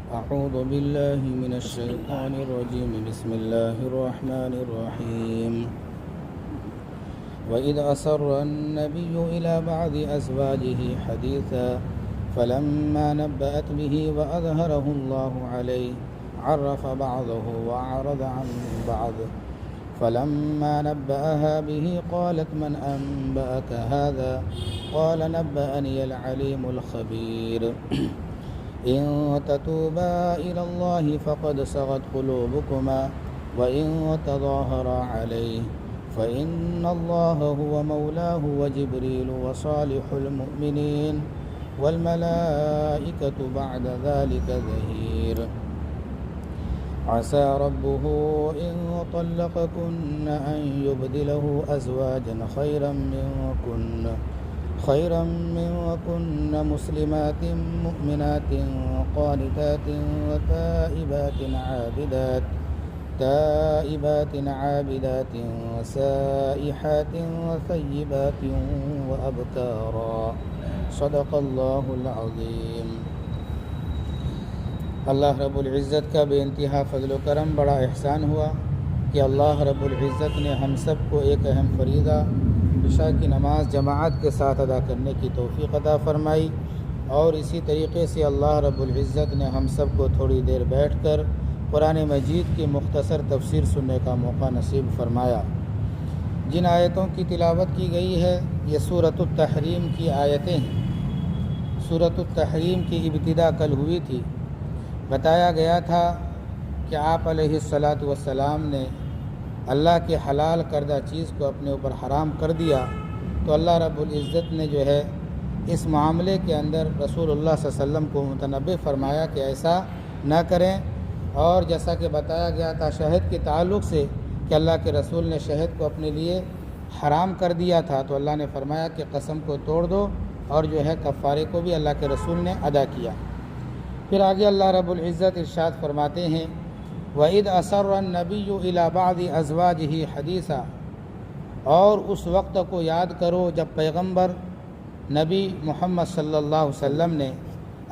أعوذ بالله من الشيطان الرجيم. بسم الله الرحمن الرحيم. وإذ أسر النبي إلى بعض أزواجه حديثا فلما نبأت به وأظهره الله عليه عرف بعضه وأعرض عن بعض فلما نبأها به قالت من أنبأك هذا قال نبأني العليم الخبير إن تتوبا إلى الله فقد صغت قلوبكما وإن تظاهرا عليه فإن الله هو مولاه وجبريل وصالح المؤمنين والملائكة بعد ذلك ظهير عسى ربه إن طلقكن أن يبدله أزواجا خيرا منكن مسلمات مؤمنات قانتات تائبات عابدات سائحات ثيبات وأبكارا صدق اللہ العظیم. اللہ رب العزت کا بے انتہا فضل و کرم، بڑا احسان ہوا کہ اللہ رب العزت نے ہم سب کو ایک اہم فریضہ عشاء کی نماز جماعت کے ساتھ ادا کرنے کی توفیق عطا فرمائی، اور اسی طریقے سے اللہ رب العزت نے ہم سب کو تھوڑی دیر بیٹھ کر قرآن مجید کی مختصر تفسیر سننے کا موقع نصیب فرمایا. جن آیتوں کی تلاوت کی گئی ہے یہ سورۃ التحریم کی آیتیں ہیں. سورۃ التحریم کی ابتدا کل ہوئی تھی. بتایا گیا تھا کہ آپ علیہ الصلاۃ والسلام نے اللہ کے حلال کردہ چیز کو اپنے اوپر حرام کر دیا، تو اللہ رب العزت نے جو ہے اس معاملے کے اندر رسول اللہ صلی اللہ علیہ وسلم کو متنبہ فرمایا کہ ایسا نہ کریں. اور جیسا کہ بتایا گیا تھا شہد کے تعلق سے کہ اللہ کے رسول نے شہد کو اپنے لیے حرام کر دیا تھا، تو اللہ نے فرمایا کہ قسم کو توڑ دو، اور جو ہے کفارے کو بھی اللہ کے رسول نے ادا کیا. پھر آگے اللہ رب العزت ارشاد فرماتے ہیں وَإِذْ أَسَرَّ النَّبِيُّ إِلَى بَعْضِ أَزْوَاجِهِ حَدِيثًا، اور اس وقت کو یاد کرو جب پیغمبر نبی محمد صلی اللہ علیہ وسلم نے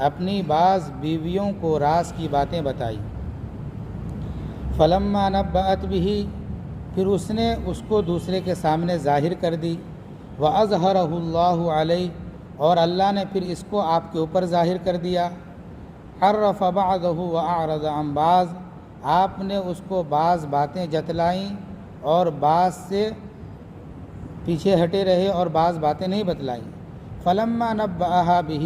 اپنی بعض بیویوں کو راز کی باتیں بتائی. فلما نبأت به، پھر اس نے اس کو دوسرے کے سامنے ظاہر کر دی. وأظهره الله علیہ، اور اللہ نے پھر اس کو آپ کے اوپر ظاہر کر دیا. عرف بعضه وأعرض عن بعض، آپ نے اس کو بعض باتیں جتلائیں اور بعض سے پیچھے ہٹے رہے اور بعض باتیں نہیں بتلائیں. فلما نبأها به،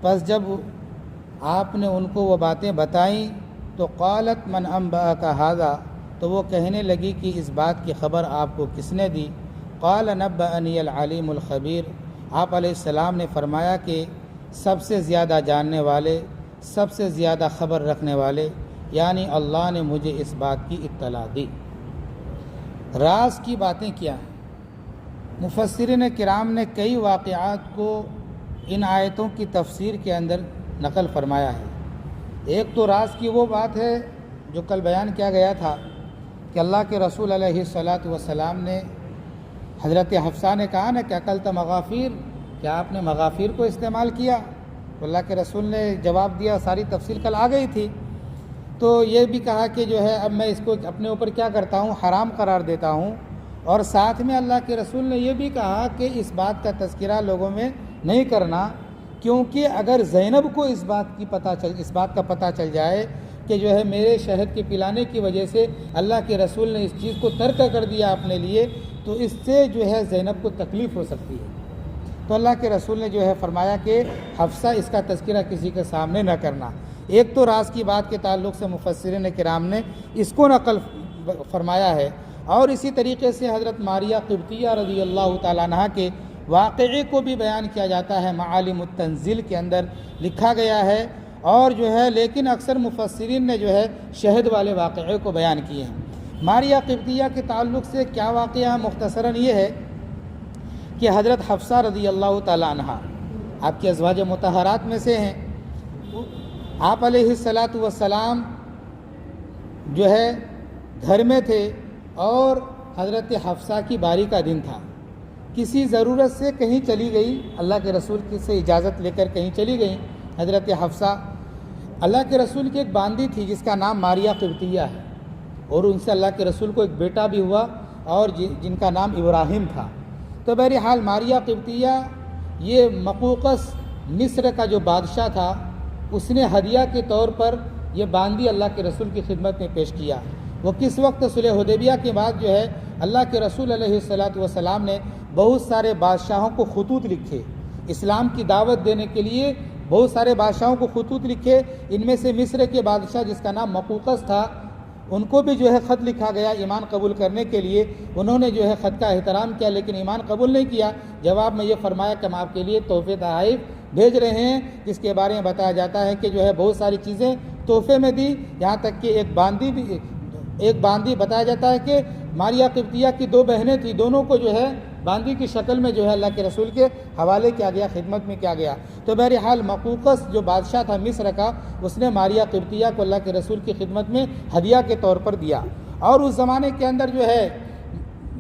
پس جب آپ نے ان کو وہ باتیں بتائیں تو قالت من انبأك هذا، تو وہ کہنے لگی کہ اس بات کی خبر آپ کو کس نے دی. قال نبأني العلیم الخبیر، آپ علیہ السلام نے فرمایا کہ سب سے زیادہ جاننے والے، سب سے زیادہ خبر رکھنے والے یعنی اللہ نے مجھے اس بات کی اطلاع دی. راز کی باتیں کیا ہیں؟ مفسرین کرام نے کئی واقعات کو ان آیتوں کی تفسیر کے اندر نقل فرمایا ہے. ایک تو راز کی وہ بات ہے جو کل بیان کیا گیا تھا کہ اللہ کے رسول علیہ الصلاۃ والسلام نے حضرت حفصہ نے کہا نا کہ اکلت مغافیر، کیا آپ نے مغافیر کو استعمال کیا؟ تو اللہ کے رسول نے جواب دیا، ساری تفصیل کل آ گئی تھی. تو یہ بھی کہا کہ جو ہے اب میں اس کو اپنے اوپر کیا کرتا ہوں، حرام قرار دیتا ہوں. اور ساتھ میں اللہ کے رسول نے یہ بھی کہا کہ اس بات کا تذکرہ لوگوں میں نہیں کرنا، کیونکہ اگر زینب کو اس بات کا پتہ چل جائے کہ جو ہے میرے شہد کے پلانے کی وجہ سے اللہ کے رسول نے اس چیز کو ترک کر دیا اپنے لیے، تو اس سے جو ہے زینب کو تکلیف ہو سکتی ہے. تو اللہ کے رسول نے جو ہے فرمایا کہ حفصہ اس کا تذکرہ کسی کے سامنے نہ کرنا. ایک تو راز کی بات کے تعلق سے مفسرین کرام نے اس کو نقل فرمایا ہے. اور اسی طریقے سے حضرت ماریہ قبطیہ رضی اللہ تعالیٰ عنہ کے واقعے کو بھی بیان کیا جاتا ہے، معالم التنزیل کے اندر لکھا گیا ہے. اور جو ہے لیکن اکثر مفسرین نے جو ہے شہد والے واقعے کو بیان کیے ہیں. ماریہ قبطیہ کے تعلق سے کیا واقعہ مختصراً یہ ہے کہ حضرت حفصہ رضی اللہ تعالیٰ عنہ آپ کی ازواج مطہرات میں سے ہیں. آپ علیہ الصلاۃ والسلام جو ہے گھر میں تھے اور حضرت حفصہ کی باری کا دن تھا. کسی ضرورت سے کہیں چلی گئی، اللہ کے رسول کی سے اجازت لے کر کہیں چلی گئیں حضرت حفصہ. اللہ کے رسول کی ایک باندی تھی جس کا نام ماریہ قبطیہ ہے، اور ان سے اللہ کے رسول کو ایک بیٹا بھی ہوا اور جن کا نام ابراہیم تھا۔ تو بہرحال ماریہ قبطیہ یہ مقوقس مصر کا جو بادشاہ تھا، اس نے ہدیہ کے طور پر یہ باندی اللہ کے رسول کی خدمت میں پیش کیا۔ وہ کس وقت صلح حدیبیہ کے بعد جو ہے اللہ کے رسول علیہ السلام نے بہت سارے بادشاہوں کو خطوط لکھے، اسلام کی دعوت دینے کے لیے بہت سارے بادشاہوں کو خطوط لکھے۔ ان میں سے مصر کے بادشاہ جس کا نام مقوقس تھا، ان کو بھی جو ہے خط لکھا گیا ایمان قبول کرنے کے لیے۔ انہوں نے جو ہے خط کا احترام کیا لیکن ایمان قبول نہیں کیا۔ جواب میں یہ فرمایا کہ ہم آپ کے لیے تحفے تحائف بھیج رہے ہیں، جس کے بارے میں بتایا جاتا ہے کہ جو ہے بہت ساری چیزیں تحفے میں دی، یہاں تک کہ ایک باندی بتایا جاتا ہے کہ ماریہ قبطیہ کی 2 بہنیں تھیں، دونوں کو جو ہے باندی کی شکل میں جو ہے اللہ کے رسول کے حوالے کیا گیا، خدمت میں کیا گیا۔ تو بہرحال مقوقس جو بادشاہ تھا مصر کا، اس نے ماریہ قبطیہ کو اللہ کے رسول کی خدمت میں ہدیہ کے طور پر دیا۔ اور اس زمانے کے اندر جو ہے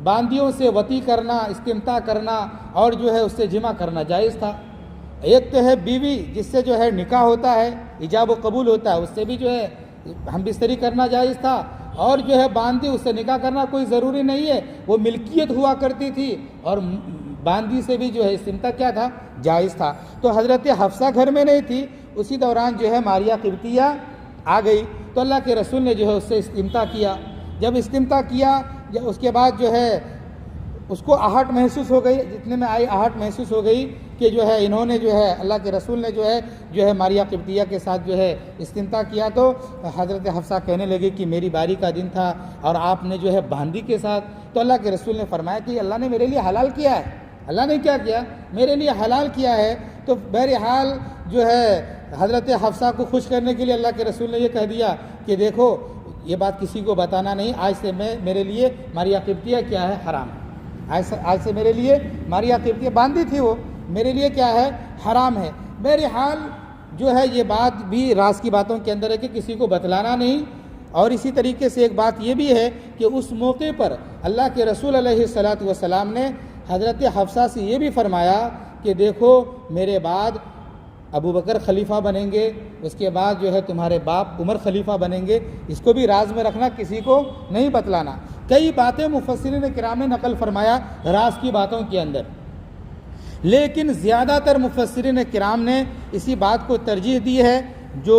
باندیوں سے وطی کرنا، استمتاع کرنا اور جو ہے اس سے جمع کرنا جائز تھا۔ ایک تو ہے بیوی جس سے جو ہے نکاح ہوتا ہے، ایجاب و قبول ہوتا ہے، اس سے بھی جو ہے ہم بستری کرنا جائز تھا، اور جو ہے باندی اس سے نکاح کرنا کوئی ضروری نہیں ہے، وہ ملکیت ہوا کرتی تھی، اور باندی سے بھی جو ہے استمتاع کیا تھا، جائز تھا۔ تو حضرت حفصہ گھر میں نہیں تھی، اسی دوران جو ہے ماریہ قبطیہ آ گئی، تو اللہ کے رسول نے جو ہے اس سے استمتاع کیا۔ جب استمتاع کیا اس کے بعد جو ہے اس کو آہٹ محسوس ہو گئی، جتنے میں آئی آہٹ محسوس ہو گئی کہ جو ہے انہوں نے جو ہے اللہ کے رسول نے جو ہے ماریہ قبطیہ کے ساتھ جو ہے استمتاع کیا، تو حضرت حفصہ کہنے لگی کہ میری باری کا دن تھا اور آپ نے جو ہے باندی کے ساتھ، تو اللہ کے رسول نے فرمایا کہ اللہ نے میرے لیے حلال کیا ہے۔ اللہ نے کیا کیا؟ میرے لیے حلال کیا ہے۔ تو بہرحال جو ہے حضرت حفصہ کو خوش کرنے کے لیے اللہ کے رسول نے یہ کہہ دیا کہ دیکھو یہ بات کسی کو بتانا نہیں، آج سے میرے لیے ماریہ قبطیہ کیا ہے، حرام ہے۔ آج سے میرے لیے ماریہ قبطیہ باندی تھی، وہ میرے لیے کیا ہے، حرام ہے۔ بہرحال جو ہے یہ بات بھی راز کی باتوں کے اندر ہے کہ کسی کو بتلانا نہیں۔ اور اسی طریقے سے ایک بات یہ بھی ہے کہ اس موقع پر اللہ کے رسول علیہ السلام نے حضرت حفصہ سے یہ بھی فرمایا کہ دیکھو میرے بعد ابو بکر خلیفہ بنیں گے، اس کے بعد جو ہے تمہارے باپ عمر خلیفہ بنیں گے، اس کو بھی راز میں رکھنا، کسی کو نہیں بتلانا۔ کئی باتیں مفسرین کرام نے نقل فرمایا راز کی باتوں کے اندر، لیکن زیادہ تر مفسرین کرام نے اسی بات کو ترجیح دی ہے جو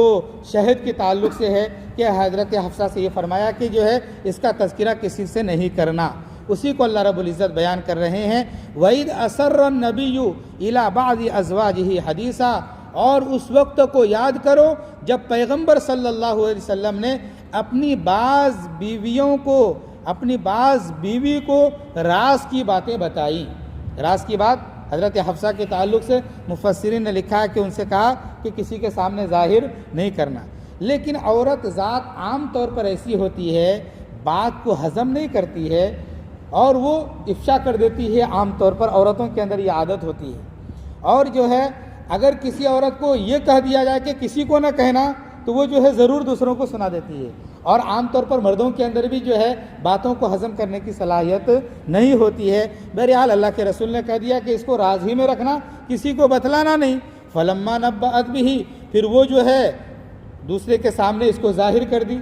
شہد کے تعلق سے ہے کہ حضرت حفصہ سے یہ فرمایا کہ جو ہے اس کا تذکرہ کسی سے نہیں کرنا۔ اسی کو اللہ رب العزت بیان کر رہے ہیں، وَإِذْ أَسَرَّ النَّبِيُّ إِلَىٰ بَعْضِ أَزْوَاجِهِ حَدِيثًا، اور اس وقت کو یاد کرو جب پیغمبر صلی اللہ علیہ وسلم نے اپنی بعض بیوی کو راز کی باتیں بتائیں۔ راز کی بات حضرت حفصہ کے تعلق سے مفسرین نے لکھا ہے کہ ان سے کہا کہ کسی کے سامنے ظاہر نہیں کرنا۔ لیکن عورت ذات عام طور پر ایسی ہوتی ہے، بات کو ہضم نہیں کرتی ہے اور وہ افشا کر دیتی ہے۔ عام طور پر عورتوں کے اندر یہ عادت ہوتی ہے، اور جو ہے اگر کسی عورت کو یہ کہہ دیا جائے کہ کسی کو نہ کہنا تو وہ جو ہے ضرور دوسروں کو سنا دیتی ہے۔ اور عام طور پر مردوں کے اندر بھی جو ہے باتوں کو ہضم کرنے کی صلاحیت نہیں ہوتی ہے۔ بہرحال اللہ کے رسول نے کہہ دیا کہ اس کو راز ہی میں رکھنا، کسی کو بتلانا نہیں۔ فلما نبأت به، پھر وہ جو ہے دوسرے کے سامنے اس کو ظاہر کر دی۔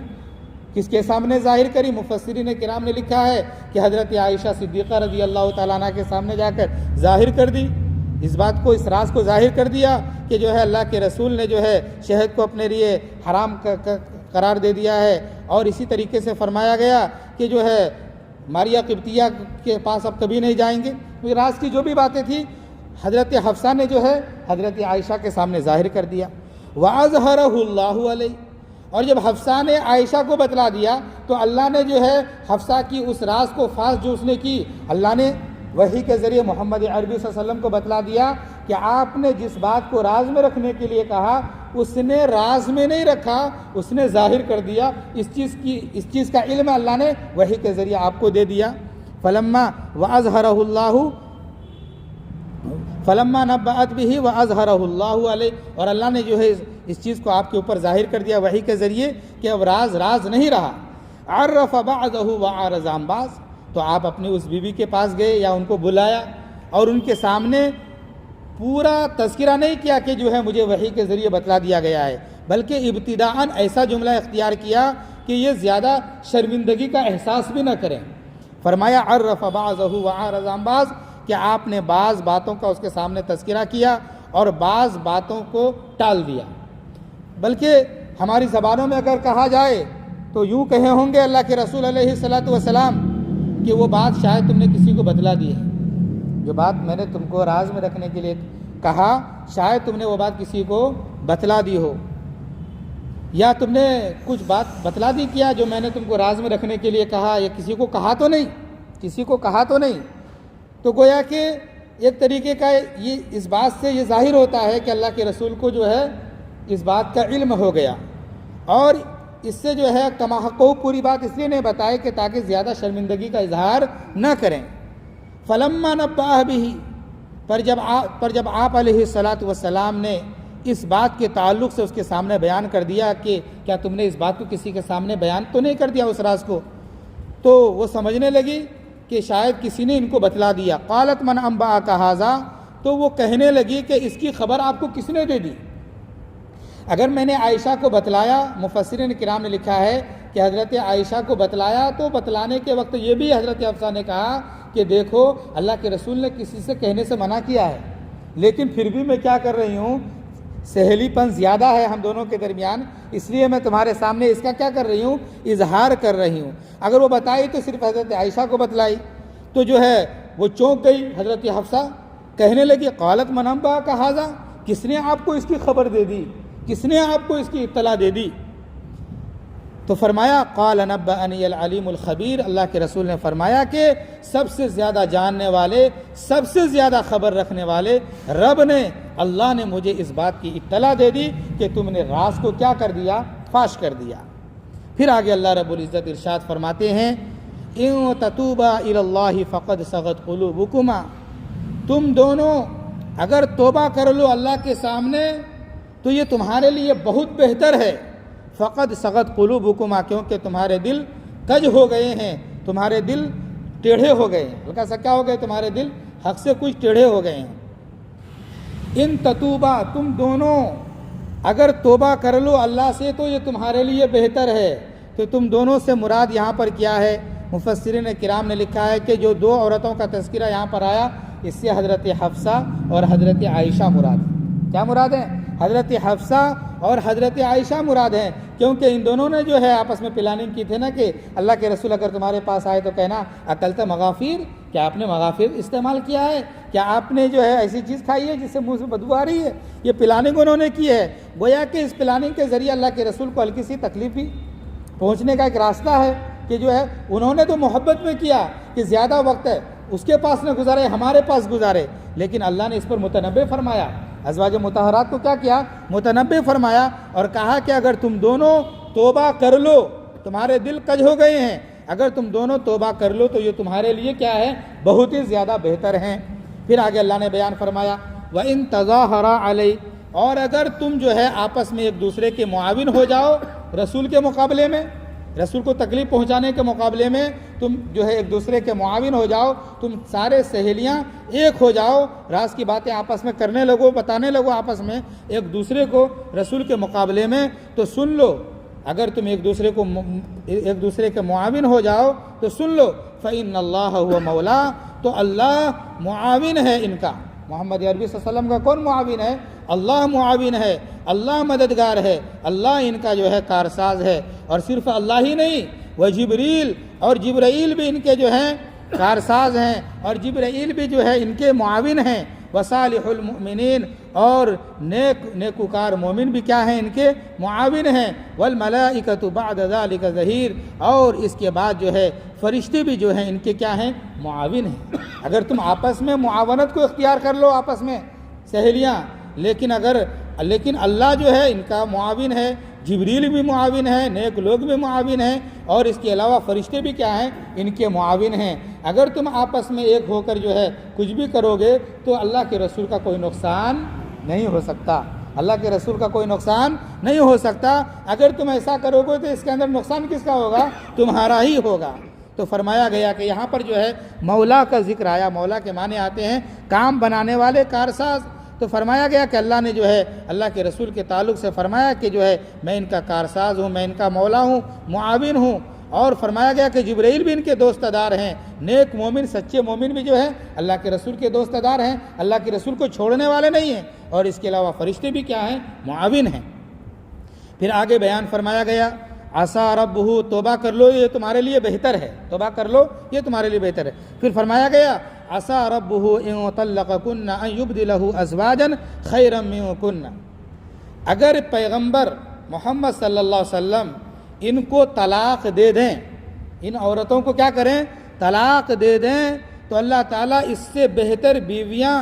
کس کے سامنے ظاہر کری؟ مفسرین کرام نے لکھا ہے کہ حضرت عائشہ صدیقہ رضی اللہ تعالیٰ عنہ کے سامنے جا کر ظاہر کر دی، اس بات کو، اس راز کو ظاہر کر دیا کہ جو ہے اللہ کے رسول نے جو ہے شہد کو اپنے لیے حرام قرار دے دیا ہے۔ اور اسی طریقے سے فرمایا گیا کہ جو ہے ماریہ قبطیہ کے پاس اب کبھی نہیں جائیں گے۔ راز کی جو بھی باتیں تھیں حضرت حفصہ نے جو ہے حضرت عائشہ کے سامنے ظاہر کر دیا۔ وَأَظْهَرَهُ اللَّهُ عَلَيْهِ، اور جب حفصہ نے عائشہ کو بتلا دیا تو اللہ نے جو ہے حفصہ کی اس راز کو فاش جو اس نے کی، اللہ نے وحی کے ذریعے محمد عربی صلی اللہ علیہ وسلم کو بتلا دیا کہ آپ نے جس بات کو راز میں رکھنے کے لیے کہا اس نے راز میں نہیں رکھا، اس نے ظاہر کر دیا۔ اس چیز کا علم اللہ نے وحی کے ذریعے آپ کو دے دیا۔ فلما وَأَظْهَرَهُ اللَّهُ فلما نبأت به وَأَظْهَرَهُ اللَّهُ عَلَيْهِ، اور اللہ نے جو ہے اس چیز کو آپ کے اوپر ظاہر کر دیا وحی کے ذریعے کہ اب راز نہیں رہا۔ عرف بعضه وعرض عن بعض، تو آپ اپنی اس بیوی کے پاس گئے یا ان کو بلایا اور ان کے سامنے پورا تذکرہ نہیں کیا کہ جو ہے مجھے وحی کے ذریعے بتلا دیا گیا ہے، بلکہ ابتداءً ایسا جملہ اختیار کیا کہ یہ زیادہ شرمندگی کا احساس بھی نہ کریں۔ فرمایا عرف بعضہ وعارض عن بعض، کہ آپ نے بعض باتوں کا اس کے سامنے تذکرہ کیا اور بعض باتوں کو ٹال دیا۔ بلکہ ہماری زبانوں میں اگر کہا جائے تو یوں کہے ہوں گے اللہ کے رسول علیہ الصلوۃ والسلام کہ وہ بات شاید تم نے کسی کو بتلا دی ہے، جو بات میں نے تم کو راز میں رکھنے کے لیے کہا شاید تم نے وہ بات کسی کو بتلا دی ہو، یا تم نے کچھ بات بتلا دی کیا جو میں نے تم کو راز میں رکھنے کے لیے کہا، یا کسی کو کہا تو نہیں۔ تو گویا کہ ایک طریقے کا یہ اس بات سے یہ ظاہر ہوتا ہے کہ اللہ کے رسول کو جو ہے اس بات کا علم ہو گیا، اور اس سے جو ہے کما حقہ پوری بات اس لیے نہیں بتائے کہ تاکہ زیادہ شرمندگی کا اظہار نہ کریں۔ فلما نبأہ بہ، پر جب آپ علیہ الصلاۃ والسلام نے اس بات کے تعلق سے اس کے سامنے بیان کر دیا کہ کیا تم نے اس بات کو کسی کے سامنے بیان تو نہیں کر دیا اس راز کو، تو وہ سمجھنے لگی کہ شاید کسی نے ان کو بتلا دیا۔ قالت من انبأک ھذا، تو وہ کہنے لگی کہ اس کی خبر آپ کو کس نے دے دی؟ اگر میں نے عائشہ کو بتلایا، مفسرین کرام نے لکھا ہے کہ حضرت عائشہ کو بتلایا تو بتلانے کے وقت یہ بھی حضرت حفصہ نے کہا کہ دیکھو اللہ کے رسول نے کسی سے کہنے سے منع کیا ہے، لیکن پھر بھی میں کیا کر رہی ہوں، سہیلی پن زیادہ ہے ہم دونوں کے درمیان، اس لیے میں تمہارے سامنے اس کا کیا کر رہی ہوں، اظہار کر رہی ہوں۔ اگر وہ بتائی تو صرف حضرت عائشہ کو بتلائی، تو جو ہے وہ چونک گئی حضرت حفصہ، کہنے لگی قالت من انبأک ھذا، کس نے آپ کو اس کی خبر دے دی، کس نے آپ کو اس کی اطلاع دے دی؟ تو فرمایا قال نبأنی العلیم الخبیر، اللہ کے رسول نے فرمایا کہ سب سے زیادہ جاننے والے، سب سے زیادہ خبر رکھنے والے رب نے، اللہ نے مجھے اس بات کی اطلاع دے دی کہ تم نے راز کو کیا کر دیا، فاش کر دیا۔ پھر آگے اللہ رب العزت ارشاد فرماتے ہیں ان تتوبا الی اللہ فقد صغت قلوبکما، تم دونوں اگر توبہ کر لو اللہ کے سامنے تو یہ تمہارے لیے بہت بہتر ہے۔ فقد صغت قلوبکما، کیونکہ تمہارے دل کج ہو گئے ہیں، تمہارے دل ٹیڑھے ہو گئے ہیں، ہلکا سا کیا ہو گئے، تمہارے دل حق سے کچھ ٹیڑھے ہو گئے ہیں۔ ان تتوبا، تم دونوں اگر توبہ کر لو اللہ سے تو یہ تمہارے لیے بہتر ہے۔ تو تم دونوں سے مراد یہاں پر کیا ہے؟ مفسرین کرام نے لکھا ہے کہ جو دو عورتوں کا تذکرہ یہاں پر آیا اس سے حضرت حفصہ اور حضرت عائشہ مراد ہیں۔ کیا مراد ہیں؟ حضرت حفصہ اور حضرت عائشہ مراد ہیں، کیونکہ ان دونوں نے جو ہے آپس میں پلاننگ کی تھی نا کہ اللہ کے رسول اگر تمہارے پاس آئے تو کہنا اکلت مغافیر، کیا آپ نے مغافیر استعمال کیا ہے، کیا آپ نے جو ہے ایسی چیز کھائی ہے جس سے منہ سے بدبو آ رہی ہے؟ یہ پلاننگ انہوں نے کی ہے، گویا کہ اس پلاننگ کے ذریعے اللہ کے رسول کو ہلکی سی تکلیف بھی پہنچنے کا ایک راستہ ہے کہ جو ہے انہوں نے تو محبت میں کیا کہ زیادہ وقت ہے اس کے پاس نہ گزارے، ہمارے پاس گزارے، لیکن اللہ نے اس پر متنبع فرمایا، ازواج مطہرات کو کیا کیا، متنبع فرمایا اور کہا کہ اگر تم دونوں توبہ کر لو، تمہارے دل کج ہو گئے ہیں، اگر تم دونوں توبہ کر لو تو یہ تمہارے لیے کیا ہے، بہت ہی زیادہ بہتر ہیں۔ پھر آگے اللہ نے بیان فرمایا وَإِن تَظَاهَرَا عَلَيْهِ، اور اگر تم جو ہے آپس میں ایک دوسرے کے معاون ہو جاؤ رسول کے مقابلے میں، رسول کو تکلیف پہنچانے کے مقابلے میں تم جو ہے ایک دوسرے کے معاون ہو جاؤ، تم سارے سہیلیاں ایک ہو جاؤ، راز کی باتیں آپس میں کرنے لگو، بتانے لگو آپس میں ایک دوسرے کو رسول کے مقابلے میں، تو سن لو، اگر تم ایک دوسرے کے معاون ہو جاؤ تو سن لو فَإِنَّ اللَّهَ هُوَ مَوْلَاهُ، تو اللہ معاون ہے ان کا۔ محمد عربی صلی اللہ علیہ وسلم کا کون معاون ہے؟ اللہ معاون ہے، اللہ مددگار ہے، اللہ ان کا جو ہے کارساز ہے، اور صرف اللہ ہی نہیں، وہ جبریل اور جبرائیل بھی ان کے جو ہیں کارساز ہیں، اور جبرائیل بھی جو ہے ان کے معاون ہیں، وصالح المؤمنین، اور نیکوکار مومن بھی کیا ہیں، ان کے معاون ہیں، والملائکۃ بعد ذلک ظہیر، اور اس کے بعد جو ہے فرشتے بھی جو ہیں ان کے کیا ہیں، معاون ہیں۔ اگر تم آپس میں معاونت کو اختیار کر لو آپس میں سہیلیاں، لیکن اللہ جو ہے ان کا معاون ہے، جبریل بھی معاون ہے، نیک لوگ بھی معاون ہیں، اور اس کے علاوہ فرشتے بھی کیا ہیں، ان کے معاون ہیں۔ اگر تم آپس میں ایک ہو کر جو ہے کچھ بھی کرو گے تو اللہ کے رسول کا کوئی نقصان نہیں ہو سکتا، اللہ کے رسول کا کوئی نقصان نہیں ہو سکتا۔ اگر تم ایسا کرو گے تو اس کے اندر نقصان کس کا ہوگا؟ تمہارا ہی ہوگا۔ تو فرمایا گیا کہ یہاں پر جو ہے مولا کا ذکر آیا، مولا کے معنی آتے ہیں کام بنانے والے، کارساز، تو فرمایا گیا کہ اللہ نے جو ہے اللہ کے رسول کے تعلق سے فرمایا کہ جو ہے میں ان کا کارساز ہوں، میں ان کا مولا ہوں، معاون ہوں، اور فرمایا گیا کہ جبرائیل بھی ان کے دوست دار ہیں، نیک مومن سچے مومن بھی جو ہے اللہ کے رسول کے دوست دار ہیں، اللہ کے رسول کو چھوڑنے والے نہیں ہیں، اور اس کے علاوہ فرشتے بھی کیا ہیں؟ معاون ہیں۔ پھر آگے بیان فرمایا گیا عسیٰ ربہ، توبہ کر لو یہ تمہارے لیے بہتر ہے، توبہ کر لو یہ تمہارے لیے بہتر ہے۔ پھر فرمایا گیا عسیٰ ربہ ان طلقکن ان یبدلہ ازواجا خیرا منکن، اگر پیغمبر محمد صلی اللہ علیہ وسلم ان کو طلاق دے دیں، ان عورتوں کو کیا کریں؟ طلاق دے دیں، تو اللہ تعالیٰ اس سے بہتر بیویاں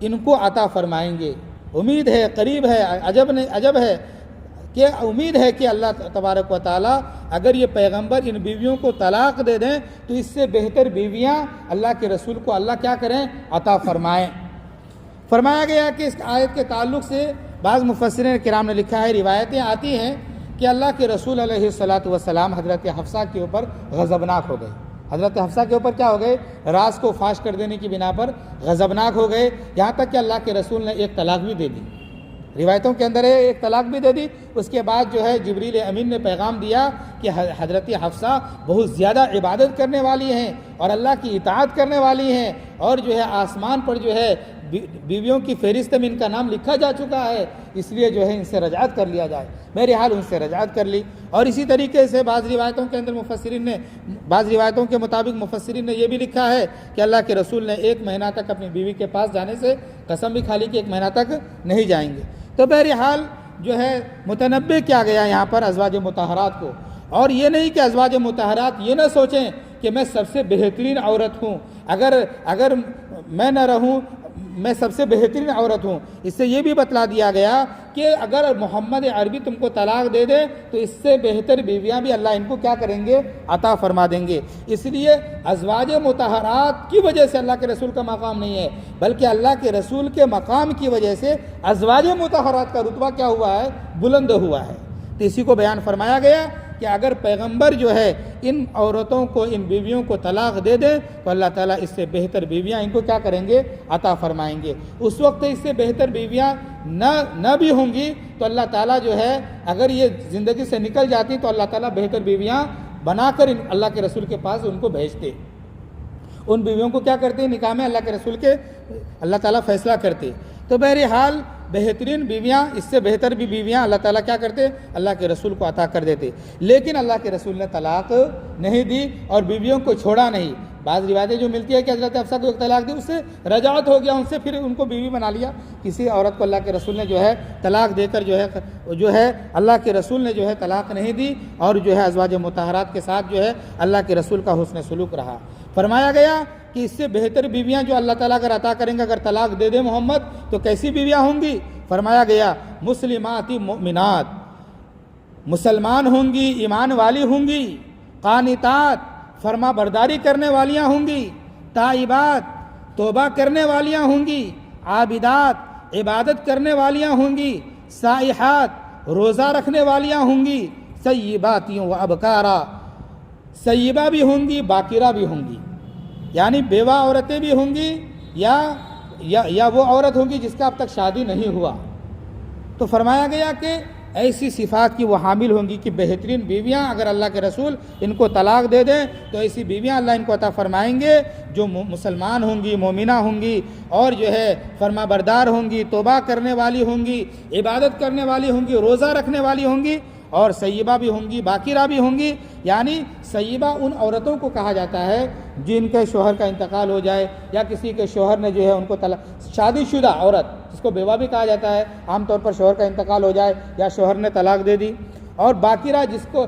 ان کو عطا فرمائیں گے۔ امید ہے، قریب ہے، عجب ہے کہ امید ہے کہ اللہ تبارک و تعالیٰ اگر یہ پیغمبر ان بیویوں کو طلاق دے دیں تو اس سے بہتر بیویاں اللہ کے رسول کو اللہ کیا کریں؟ عطا فرمائیں۔ فرمایا گیا کہ اس آیت کے تعلق سے بعض مفسرین کرام نے لکھا ہے، روایتیں آتی ہیں کہ اللہ کے رسول علیہ الصلاۃ والسلام حضرت حفصہ کے اوپر غضبناک ہو گئے۔ حضرت حفصہ کے اوپر کیا ہو گئے؟ راز کو فاش کر دینے کی بنا پر غضبناک ہو گئے، یہاں تک کہ اللہ کے رسول نے ایک طلاق بھی دے دی۔ روایتوں کے اندر ہے ایک طلاق بھی دے دی۔ اس کے بعد جو ہے جبریل امین نے پیغام دیا کہ حضرت حفصہ بہت زیادہ عبادت کرنے والی ہیں اور اللہ کی اطاعت کرنے والی ہیں، اور جو ہے آسمان پر جو ہے بیویوں کی فہرست میں ان کا نام لکھا جا چکا ہے، اس لیے جو ہے ان سے رجعت کر لیا جائے۔ میرے حال ان سے رجعت کر لی۔ اور اسی طریقے سے بعض روایتوں کے اندر بعض روایتوں کے مطابق مفسرین نے یہ بھی لکھا ہے کہ اللہ کے رسول نے 1 مہینہ تک اپنی بیوی کے پاس جانے سے قسم بھی کھا لی کہ 1 مہینہ تک نہیں جائیں گے۔ تو بہرحال جو ہے متنبع کیا گیا یہاں پر ازواج مطہرات کو، اور یہ نہیں کہ ازواج مطہرات یہ نہ سوچیں کہ میں سب سے بہترین عورت ہوں، اگر میں نہ رہوں میں سب سے بہترین عورت ہوں۔ اس سے یہ بھی بتلا دیا گیا کہ اگر محمد عربی تم کو طلاق دے دے تو اس سے بہتر بیویاں بھی اللہ ان کو کیا کریں گے؟ عطا فرما دیں گے۔ اس لیے ازواج مطہرات کی وجہ سے اللہ کے رسول کا مقام نہیں ہے، بلکہ اللہ کے رسول کے مقام کی وجہ سے ازواج مطہرات کا رتبہ کیا ہوا ہے؟ بلند ہوا ہے۔ تو اسی کو بیان فرمایا گیا کہ اگر پیغمبر جو ہے ان عورتوں کو، ان بیویوں کو طلاق دے دیں تو اللہ تعالیٰ اس سے بہتر بیویاں ان کو کیا کریں گے؟ عطا فرمائیں گے۔ اس وقت اس سے بہتر بیویاں نہ بھی ہوں گی تو اللہ تعالیٰ جو ہے اگر یہ زندگی سے نکل جاتی تو اللہ تعالیٰ بہتر بیویاں بنا کر اللہ کے رسول کے پاس ان کو بھیجتے، ان بیویوں کو کیا کرتے؟ نکاح میں اللہ کے رسول کے اللہ تعالیٰ فیصلہ کرتے۔ تو بہرحال بہترین بیویاں، اس سے بہتر بھی بیویاں اللہ تعالیٰ کیا کرتے؟ اللہ کے رسول کو عطا کر دیتے۔ لیکن اللہ کے رسول نے طلاق نہیں دی اور بیویوں کو چھوڑا نہیں۔ بعض روایتیں جو ملتی ہے کہ حضرت حفصہ کو ایک طلاق دی، اس سے رجعت ہو گیا، ان سے پھر ان کو بیوی بنا لیا۔ کسی عورت کو اللہ کے رسول نے جو ہے طلاق دے کر جو ہے اللہ کے رسول نے جو ہے طلاق نہیں دی، اور جو ہے ازواج مطہرات کے ساتھ جو ہے اللہ کے رسول کا حسن سلوک رہا۔ فرمایا گیا کہ اس سے بہتر بیویاں جو اللہ تعالیٰ اگر عطا کریں گے، اگر طلاق دے دے محمد تو کیسی بیویاں ہوں گی؟ فرمایا گیا مسلمات مومنات، مسلمان ہوں گی، ایمان والی ہوں گی، قانتات، فرما برداری کرنے والیاں ہوں گی، تائبات، توبہ کرنے والیاں ہوں گی، عابدات، عبادت کرنے والیاں ہوں گی، سائحات، روزہ رکھنے والیاں ہوں گی، سیباتیوں و ابکارا، سیبہ بھی ہوں گی، باکرہ بھی ہوں گی، یعنی بیوہ عورتیں بھی ہوں گی یا وہ عورت ہوگی جس کا اب تک شادی نہیں ہوا۔ تو فرمایا گیا کہ ایسی صفات کی وہ حامل ہوں گی کہ بہترین بیویاں اگر اللہ کے رسول ان کو طلاق دے دیں تو ایسی بیویاں اللہ ان کو عطا فرمائیں گے جو مسلمان ہوں گی، مومنہ ہوں گی، اور جو ہے فرما بردار ہوں گی، توبہ کرنے والی ہوں گی، عبادت کرنے والی ہوں گی، روزہ رکھنے والی ہوں گی، اور سیبہ بھی ہوں گی، باکرہ بھی ہوں گی۔ یعنی سیبہ ان عورتوں کو کہا جاتا ہے جن کے شوہر کا انتقال ہو جائے یا کسی کے شوہر نے جو ہے ان کو شادی شدہ عورت جس کو بیوہ بھی کہا جاتا ہے، عام طور پر شوہر کا انتقال ہو جائے یا شوہر نے طلاق دے دی، اور باکرہ جس کو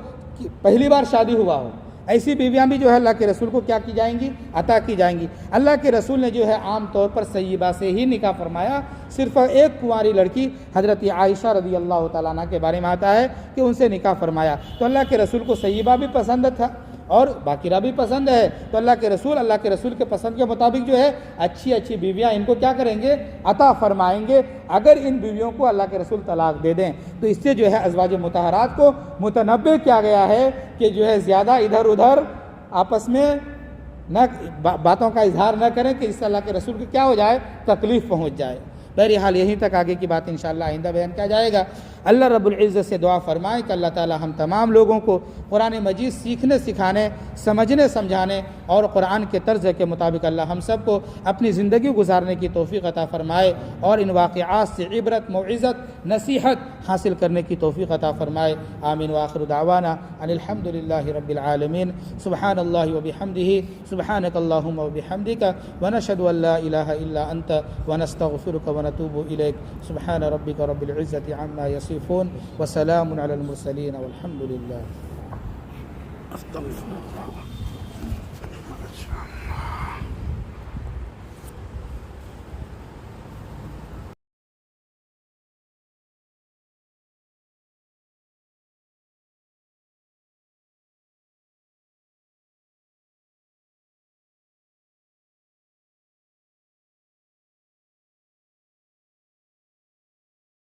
پہلی بار شادی ہوا ہو، ایسی بیویاں بھی جو ہے اللہ کے رسول کو کیا کی جائیں گی؟ عطا کی جائیں گی۔ اللہ کے رسول نے جو ہے عام طور پر سیبہ سے ہی نکاح فرمایا۔ صرف ایک کنواری لڑکی حضرت عائشہ رضی اللہ تعالیٰ عنہ کے بارے میں آتا ہے کہ ان سے نکاح فرمایا، تو اللہ کے رسول کو سیبہ بھی پسند تھا اور باکرہ بھی پسند ہے، تو اللہ کے رسول کے پسند کے مطابق جو ہے اچھی اچھی بیویاں ان کو کیا کریں گے؟ عطا فرمائیں گے اگر ان بیویوں کو اللہ کے رسول طلاق دے دیں۔ تو اس سے جو ہے ازواج مطہرات کو متنبع کیا گیا ہے کہ جو ہے زیادہ ادھر ادھر آپس میں نہ باتوں کا اظہار نہ کریں کہ اس سے اللہ کے رسول کو کیا ہو جائے؟ تکلیف پہنچ جائے۔ بہرحال یہیں تک آگے کی بات انشاءاللہ آئندہ بیان کیا جائے گا۔ اللہ رب العزت سے دعا فرمائیں کہ اللہ تعالی ہم تمام لوگوں کو قرآن مجید سیکھنے سکھانے سمجھنے سمجھانے اور قرآن کے طرز کے مطابق اللہ ہم سب کو اپنی زندگی گزارنے کی توفیق عطا فرمائے اور ان واقعات سے عبرت موعظت نصیحت حاصل کرنے کی توفیق عطا فرمائے۔ آمین وآخر دعوانا ان الحمد للہ رب العالمین۔ سبحان اللہ وبحمدہ، سبحانک اللہم وبحمدک، ونشہد ان لا الہ الا انت ونستغفرک ونتوب الیک۔ سبحان ربک رب العزت عما یصفون وسلام علی المرسلین والحمد للہ۔ استغفر اللہ۔